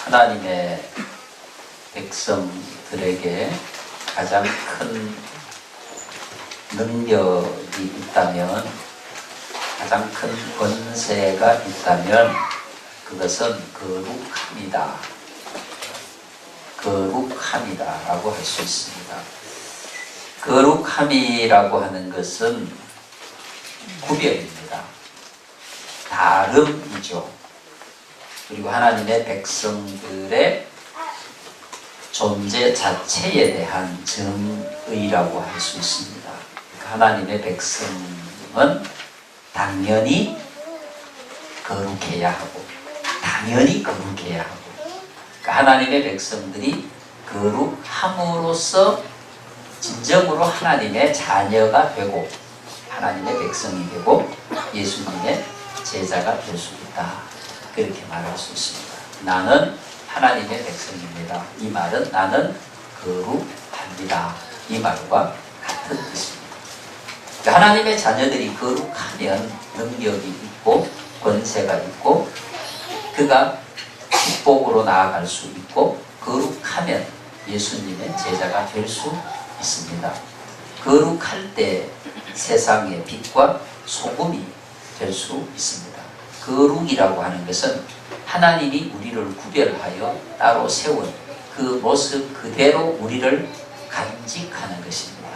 하나님의 백성들에게 가장 큰 능력이 있다면, 가장 큰 권세가 있다면 그것은 거룩함이다. 거룩함이다라고 할 수 있습니다. 거룩함이라고 하는 것은 구별입니다. 다름이죠. 그리고 하나님의 백성들의 존재 자체에 대한 정의라고 할 수 있습니다. 하나님의 백성은 당연히 거룩해야 하고, 당연히 거룩해야 하고, 하나님의 백성들이 거룩함으로써 진정으로 하나님의 자녀가 되고, 하나님의 백성이 되고 예수님의 제자가 될 수 있다. 그렇게 말할 수 있습니다. 나는 하나님의 백성입니다. 이 말은 나는 거룩합니다. 이 말과 같은 뜻입니다. 하나님의 자녀들이 거룩하면 능력이 있고 권세가 있고 그가 축복으로 나아갈 수 있고, 거룩하면 예수님의 제자가 될 수 있습니다. 거룩할 때 세상의 빛과 소금이 될 수 있습니다. 거룩이라고 하는 것은 하나님이 우리를 구별하여 따로 세운 그 모습 그대로 우리를 간직하는 것입니다.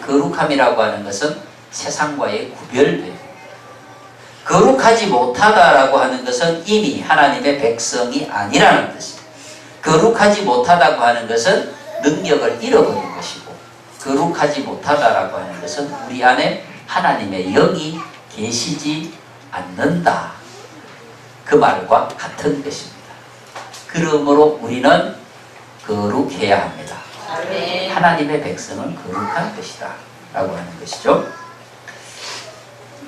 거룩함이라고 하는 것은 세상과의 구별됨. 거룩하지 못하다라고 하는 것은 이미 하나님의 백성이 아니라는 뜻입니다. 거룩하지 못하다고 하는 것은 능력을 잃어버린 것이고, 거룩하지 못하다라고 하는 것은 우리 안에 하나님의 영이 계시지 않는다. 그 말과 같은 것입니다. 그러므로 우리는 거룩해야 합니다. 하나님의 백성은 거룩한 것이다 라고 하는 것이죠.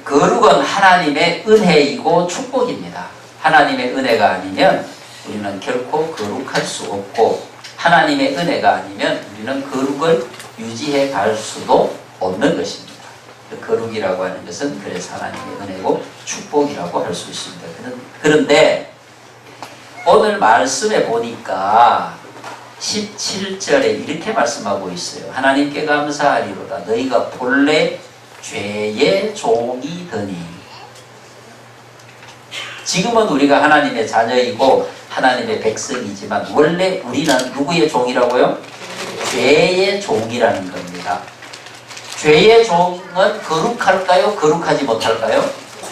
거룩은 하나님의 은혜이고 축복입니다. 하나님의 은혜가 아니면 우리는 결코 거룩할 수 없고, 하나님의 은혜가 아니면 우리는 거룩을 유지해 갈 수도 없는 것입니다. 거룩이라고 하는 것은 그래서 하나님의 은혜고 축복이라고 할 수 있습니다. 그런데 오늘 말씀에 보니까 17절에 이렇게 말씀하고 있어요. 하나님께 감사하리로다. 너희가 본래 죄의 종이더니. 지금은 우리가 하나님의 자녀이고 하나님의 백성이지만 원래 우리는 누구의 종이라고요? 죄의 종이라는 겁니다. 죄의 종은 거룩할까요? 거룩하지 못할까요?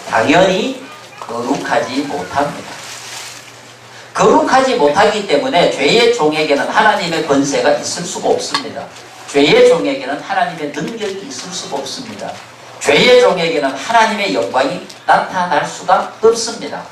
당연히 거룩하지 못합니다. 거룩하지 못하기 때문에 죄의 종에게는 하나님의 권세가 있을 수가 없습니다. 죄의 종에게는 하나님의 능력이 있을 수가 없습니다. 죄의 종에게는 하나님의 영광이 나타날 수가 없습니다.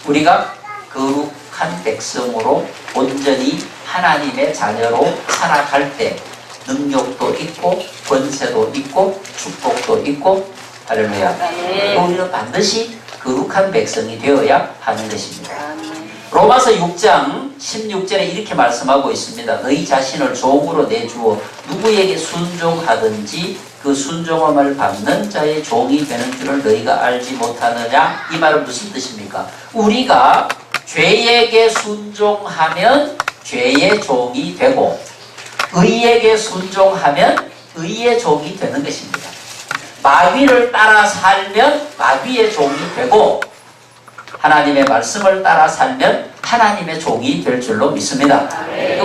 우리가 거룩한 백성으로 온전히 하나님의 자녀로 살아갈 때 능력도 있고 권세도 있고 축복도 있고, 할렐루야. 우리는 반드시 거룩한 백성이 되어야 하는 것입니다. 로마서 6장 16절에 이렇게 말씀하고 있습니다. 너희 자신을 종으로 내주어 누구에게 순종하든지 그 순종함을 받는 자의 종이 되는 줄을 너희가 알지 못하느냐? 이 말은 무슨 뜻입니까? 우리가 죄에게 순종하면 죄의 종이 되고, 의에게 순종하면 의의 종이 되는 것입니다. 마귀를 따라 살면 마귀의 종이 되고, 하나님의 말씀을 따라 살면 하나님의 종이 될 줄로 믿습니다.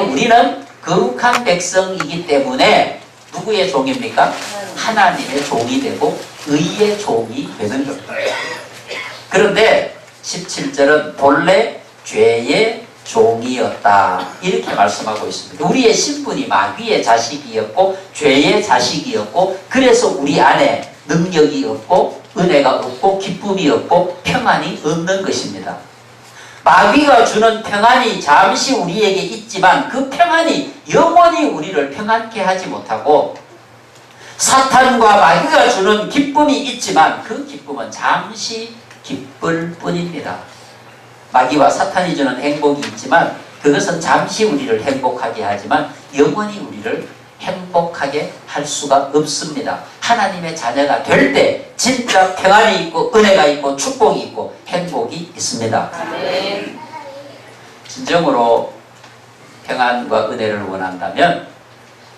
우리는 거룩한 백성이기 때문에 누구의 종입니까? 하나님의 종이 되고 의의 종이 되는 겁니다. 그런데 17절은 본래 죄의 종이었다 이렇게 말씀하고 있습니다. 우리의 신분이 마귀의 자식이었고 죄의 자식이었고, 그래서 우리 안에 능력이 없고 은혜가 없고 기쁨이 없고 평안이 없는 것입니다. 마귀가 주는 평안이 잠시 우리에게 있지만 그 평안이 영원히 우리를 평안케 하지 못하고, 사탄과 마귀가 주는 기쁨이 있지만 그 기쁨은 잠시 기쁠 뿐입니다. 마귀와 사탄이 주는 행복이 있지만 그것은 잠시 우리를 행복하게 하지만 영원히 우리를 행복하게 할 수가 없습니다. 하나님의 자녀가 될 때 진짜 평안이 있고 은혜가 있고 축복이 있고 행복이 있습니다. 아멘. 진정으로 평안과 은혜를 원한다면,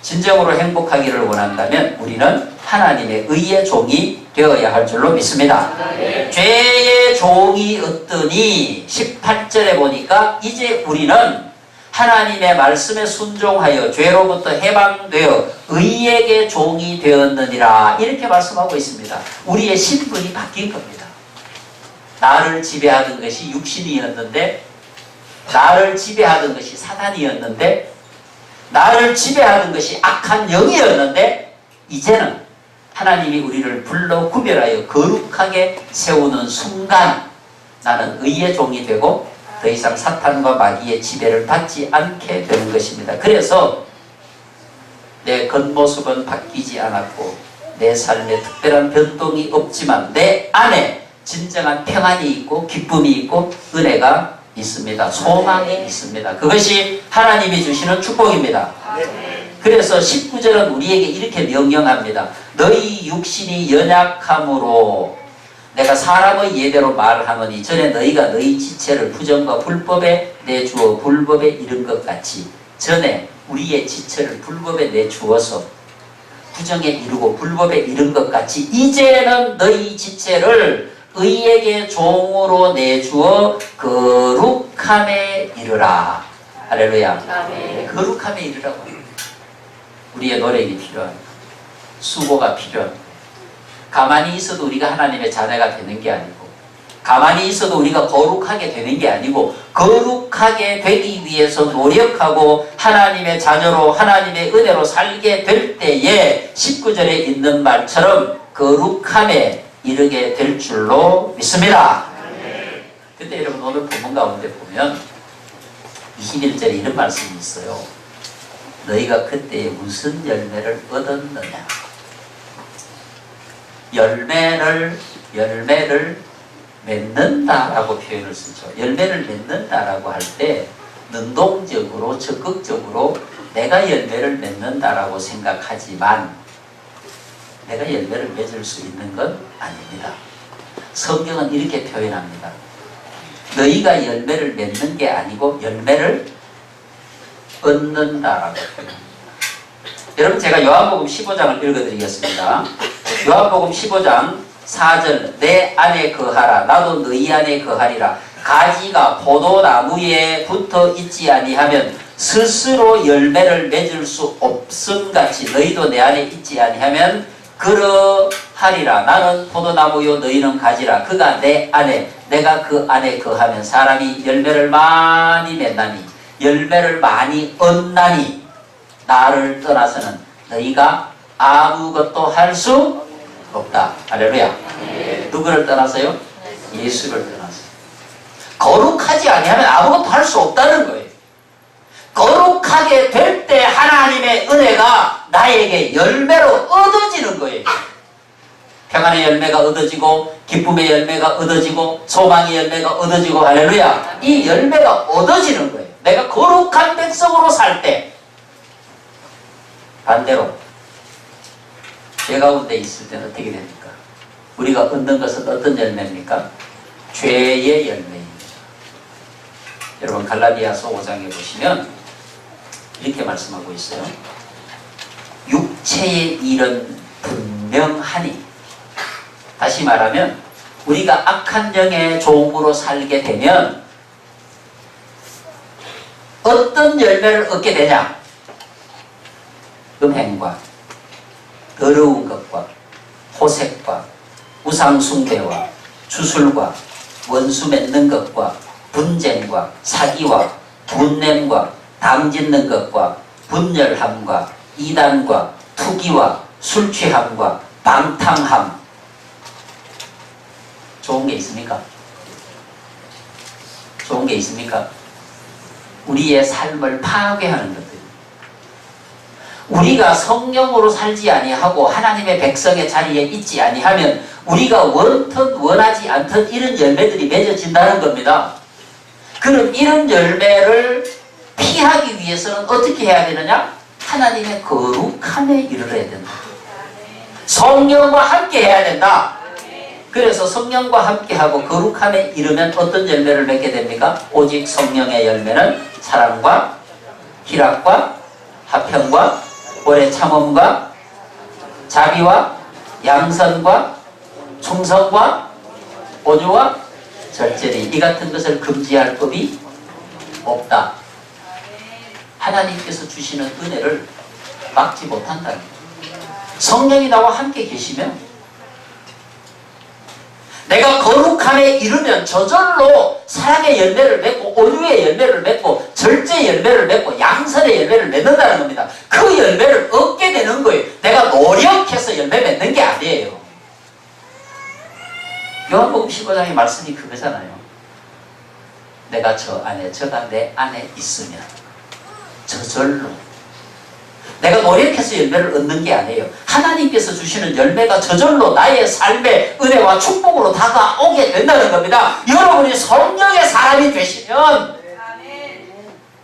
진정으로 행복하기를 원한다면 우리는 하나님의 의의 종이 되어야 할 줄로 믿습니다. 아멘. 죄의 종이 어떠니 18절에 보니까 이제 우리는 하나님의 말씀에 순종하여 죄로부터 해방되어 의에게 종이 되었느니라, 이렇게 말씀하고 있습니다. 우리의 신분이 바뀐 겁니다. 나를 지배하던 것이 육신이었는데, 나를 지배하던 것이 사단이었는데, 나를 지배하던 것이 악한 영이었는데, 이제는 하나님이 우리를 불러 구별하여 거룩하게 세우는 순간 나는 의의 종이 되고 더 이상 사탄과 마귀의 지배를 받지 않게 되는 것입니다. 그래서 내 겉모습은 바뀌지 않았고 내 삶에 특별한 변동이 없지만 내 안에 진정한 평안이 있고 기쁨이 있고 은혜가 있습니다. 소망이 있습니다. 그것이 하나님이 주시는 축복입니다. 그래서 19절은 우리에게 이렇게 명령합니다. 너희 육신이 연약함으로 내가 사람의 예대로 말하노니 전에 너희가 너희 지체를 부정과 불법에 내주어 불법에 이른 것 같이, 전에 우리의 지체를 불법에 내주어서 부정에 이르고 불법에 이른 것 같이 이제는 너희 지체를 의에게 종으로 내주어 거룩함에 이르라. 할렐루야. 아멘. 거룩함에 이르라고. 우리의 노력이 필요합니다. 수고가 필요합니다. 가만히 있어도 우리가 하나님의 자녀가 되는 게 아니고, 가만히 있어도 우리가 거룩하게 되는 게 아니고, 거룩하게 되기 위해서 노력하고 하나님의 자녀로 하나님의 은혜로 살게 될 때에 19절에 있는 말처럼 거룩함에 이르게 될 줄로 믿습니다. 근데 여러분 오늘 본문 가운데 보면 21절에 이런 말씀이 있어요. 너희가 그때에 무슨 열매를 얻었느냐. 열매를 맺는다라고 표현을 쓰죠. 열매를 맺는다라고 할 때 능동적으로 적극적으로 내가 열매를 맺는다라고 생각하지만 내가 열매를 맺을 수 있는 건 아닙니다. 성경은 이렇게 표현합니다. 너희가 열매를 맺는 게 아니고 열매를 얻는다라고 표현합니다. 여러분 제가 요한복음 15장을 읽어드리겠습니다. 요한복음 15장 4절 내 안에 거하라 나도 너희 안에 거하리라. 가지가 포도나무에 붙어 있지 아니하면 스스로 열매를 맺을 수 없음같이 너희도 내 안에 있지 아니하면 그러하리라. 나는 포도나무요 너희는 가지라. 그가 내 안에 내가 그 안에 거하면 사람이 열매를 많이 맺나니 열매를 많이 얻나니 나를 떠나서는 너희가 아무것도 할 수 없다. 할렐루야. 누구를 떠나서요? 예수를 떠나서. 거룩하지 아니하면 아무것도 할 수 없다는 거예요. 거룩하게 될 때 하나님의 은혜가 나에게 열매로 얻어지는 거예요. 평안의 열매가 얻어지고 기쁨의 열매가 얻어지고 소망의 열매가 얻어지고 할렐루야. 이 열매가 얻어지는 거예요. 내가 거룩한 백성으로 살 때. 반대로 죄 가운데 있을 때는 어떻게 됩니까? 우리가 얻는 것은 어떤 열매입니까? 죄의 열매입니다. 여러분 갈라디아서 5장에 보시면 이렇게 말씀하고 있어요. 육체의 일은 분명하니, 다시 말하면 우리가 악한 영의 종으로 살게 되면 어떤 열매를 얻게 되냐? 음행과 더러운 것과 호색과 우상숭배와 주술과 원수 맺는 것과 분쟁과 사기와 분냄과 당짓는 것과 분열함과 이단과 투기와 술취함과 방탕함. 좋은 게 있습니까? 좋은 게 있습니까? 우리의 삶을 파괴하는 것들. 우리가 성령으로 살지 아니하고 하나님의 백성의 자리에 있지 아니하면 우리가 원튼 원하지 않던 이런 열매들이 맺어진다는 겁니다. 그럼 이런 열매를 피하기 위해서는 어떻게 해야 되느냐? 하나님의 거룩함에 이르러야 된다. 성령과 함께 해야 된다. 그래서 성령과 함께하고 거룩함에 이르면 어떤 열매를 맺게 됩니까? 오직 성령의 열매는 사랑과 희락과 화평과 오래 참음과 자비와 양선과 충성과 온유와 절제리, 이 같은 것을 금지할 법이 없다. 하나님께서 주시는 은혜를 막지 못한다는 거예요. 성령이 나와 함께 계시면 내가 거룩함에 이르면 저절로 사랑의 열매를 맺고 온유의 열매를 맺고 절제의 열매를 맺고 양선의 열매를 맺는다는 겁니다. 그 열매를 얻게 되는 거예요. 내가 노력해서 열매 맺는 게 아니에요. 요한복음 15장의 말씀이 그거잖아요. 내가 저 안에, 저가 내 안에 있으면 저절로 내가 노력해서 열매를 얻는 게 아니에요. 하나님께서 주시는 열매가 저절로 나의 삶의 은혜와 축복으로 다가오게 된다는 겁니다. 여러분이 성령의 사람이 되시면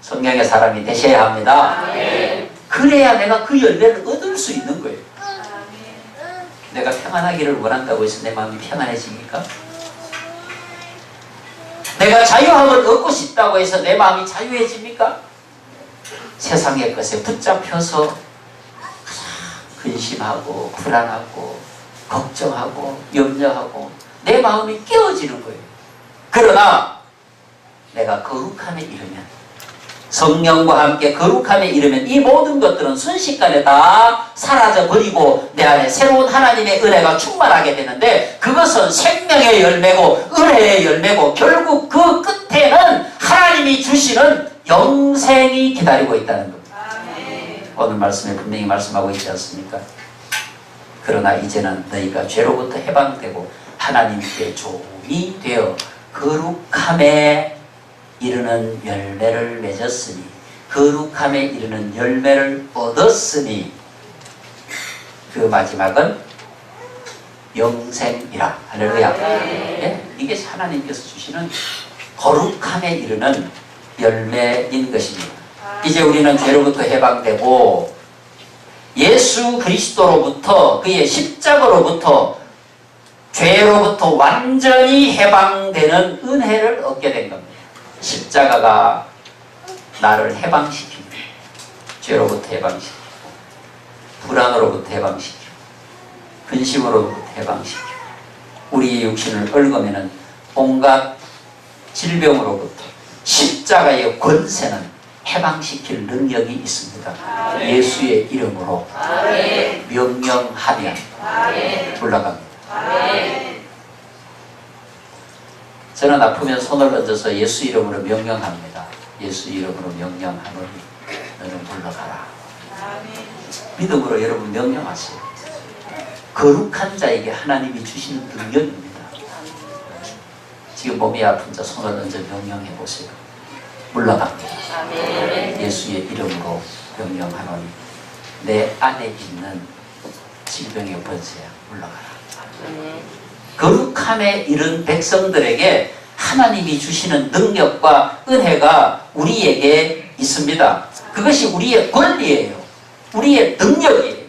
성령의 사람이 되셔야 합니다. 그래야 내가 그 열매를 얻을 수 있는 거예요. 내가 평안하기를 원한다고 해서 내 마음이 평안해집니까? 내가 자유함을 얻고 싶다고 해서 내 마음이 자유해집니까? 세상의 것에 붙잡혀서 근심하고 불안하고 걱정하고 염려하고 내 마음이 깨어지는 거예요. 그러나 내가 거룩함에 이르면, 성령과 함께 거룩함에 이르면 이 모든 것들은 순식간에 다 사라져버리고 내 안에 새로운 하나님의 은혜가 충만하게 되는데, 그것은 생명의 열매고 은혜의 열매고 결국 그 끝에는 하나님이 주시는 영생이 기다리고 있다는 겁니다. 오늘 말씀에 분명히 말씀하고 있지 않습니까? 그러나 이제는 너희가 죄로부터 해방되고 하나님께 종이 되어 거룩함에 이르는 열매를 맺었으니, 거룩함에 이르는 열매를 얻었으니 그 마지막은 영생이라. 할렐루야. 네? 이게 하나님께서 주시는 거룩함에 이르는 열매인 것입니다. 이제 우리는 죄로부터 해방되고 예수 그리스도로부터, 그의 십자가로부터 죄로부터 완전히 해방되는 은혜를 얻게 된 겁니다. 십자가가 나를 해방시키고, 죄로부터 해방시키고, 불안으로부터 해방시키고, 근심으로부터 해방시키고, 우리의 육신을 얽으면은 온갖 질병으로부터 십자가의 권세는 해방시킬 능력이 있습니다. 예수의 이름으로 명령하면 올라갑니다. 저는 아프면 손을 얹어서 예수 이름으로 명령합니다. 예수 이름으로 명령하노니 너는 물러가라. 믿음으로 여러분 명령하세요. 거룩한 자에게 하나님이 주시는 능력입니다. 지금 몸이 아픈 자 손을 얹어 명령해 보세요. 물러갑니다. 예수의 이름으로 명령하노니 내 안에 있는 질병의 권세야 물러가라. 거룩함에 이른 백성들에게 하나님이 주시는 능력과 은혜가 우리에게 있습니다. 그것이 우리의 권리예요. 우리의 능력이에요.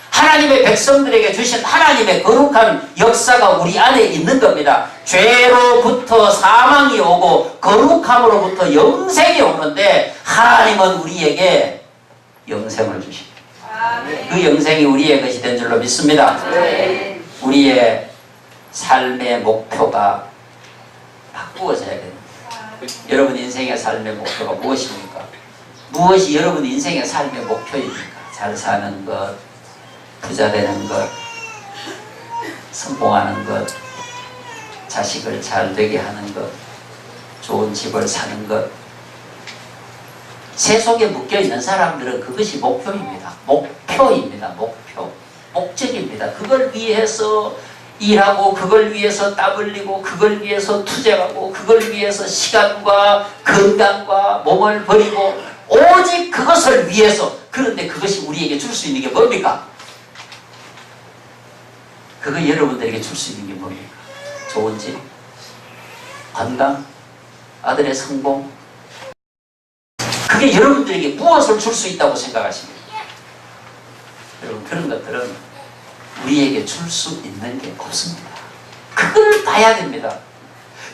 하나님의 백성들에게 주신 하나님의 거룩한 역사가 우리 안에 있는 겁니다. 죄로부터 사망이 오고 거룩함으로부터 영생이 오는데, 하나님은 우리에게 영생을 주십니다. 그 영생이 우리의 것이 된 줄로 믿습니다. 우리의 삶의 목표가 바꾸어져야 됩니다. 여러분 인생의 삶의 목표가 무엇입니까? 무엇이 여러분 인생의 삶의 목표입니까? 잘 사는 것, 부자 되는 것, 성공하는 것, 자식을 잘 되게 하는 것, 좋은 집을 사는 것. 세속에 묶여있는 사람들은 그것이 목표입니다. 목표입니다. 목표. 목적입니다. 그걸 위해서 일하고, 그걸 위해서 땀 흘리고, 그걸 위해서 투쟁하고, 그걸 위해서 시간과 건강과 몸을 버리고, 오직 그것을 위해서. 그런데 그것이 우리에게 줄 수 있는 게 뭡니까? 그거 여러분들에게 줄 수 있는 게 뭡니까? 좋은 집, 건강, 아들의 성공. 그게 여러분들에게 무엇을 줄 수 있다고 생각하십니까? 여러분, 그런 것들은 우리에게 줄 수 있는 게 없습니다. 그걸 봐야 됩니다.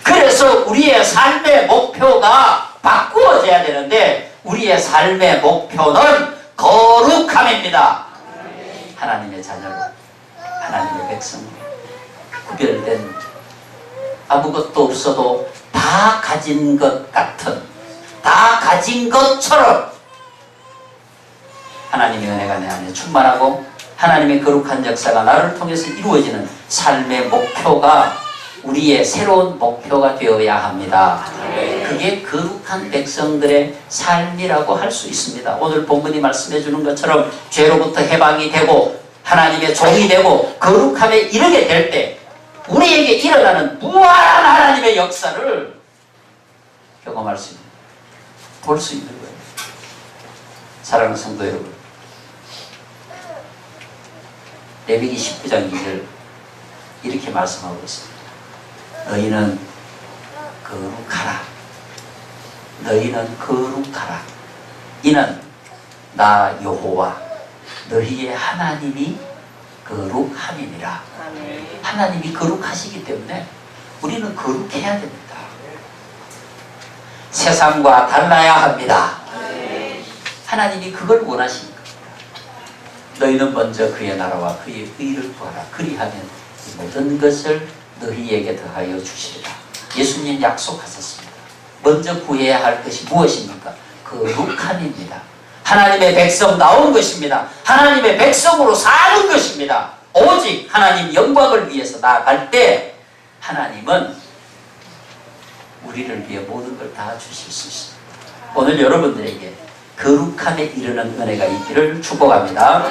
그래서 우리의 삶의 목표가 바꾸어져야 되는데 우리의 삶의 목표는 거룩함입니다. 하나님의 자녀로, 하나님의 백성으로 구별된, 아무것도 없어도 다 가진 것 같은, 다 가진 것처럼 하나님의 은혜가 내 안에 충만하고 하나님의 거룩한 역사가 나를 통해서 이루어지는 삶의 목표가 우리의 새로운 목표가 되어야 합니다. 그게 거룩한 백성들의 삶이라고 할 수 있습니다. 오늘 본문이 말씀해 주는 것처럼 죄로부터 해방이 되고 하나님의 종이 되고 거룩함에 이르게 될 때 우리에게 일어나는 무한한 하나님의 역사를 경험할 수 있는, 볼 수 있는 거예요. 사랑하는 성도 여러분, 레위기 19장 2절 이렇게 말씀하고 있습니다. 너희는 거룩하라. 너희는 거룩하라. 이는 나 여호와 너희의 하나님이 거룩함이니라. 하나님이 거룩하시기 때문에 우리는 거룩해야 됩니다. 세상과 달라야 합니다. 하나님이 그걸 원하십니다. 너희는 먼저 그의 나라와 그의 의를 구하라. 그리하면 이 모든 것을 너희에게 더하여 주시리라. 예수님 약속하셨습니다. 먼저 구해야 할 것이 무엇입니까? 거룩함입니다. 하나님의 백성 나온 것입니다. 하나님의 백성으로 사는 것입니다. 오직 하나님 영광을 위해서 나아갈 때 하나님은 우리를 위해 모든 걸 다 주실 수 있습니다. 오늘 여러분들에게 거룩함에 이르는 은혜가 있기를 축복합니다.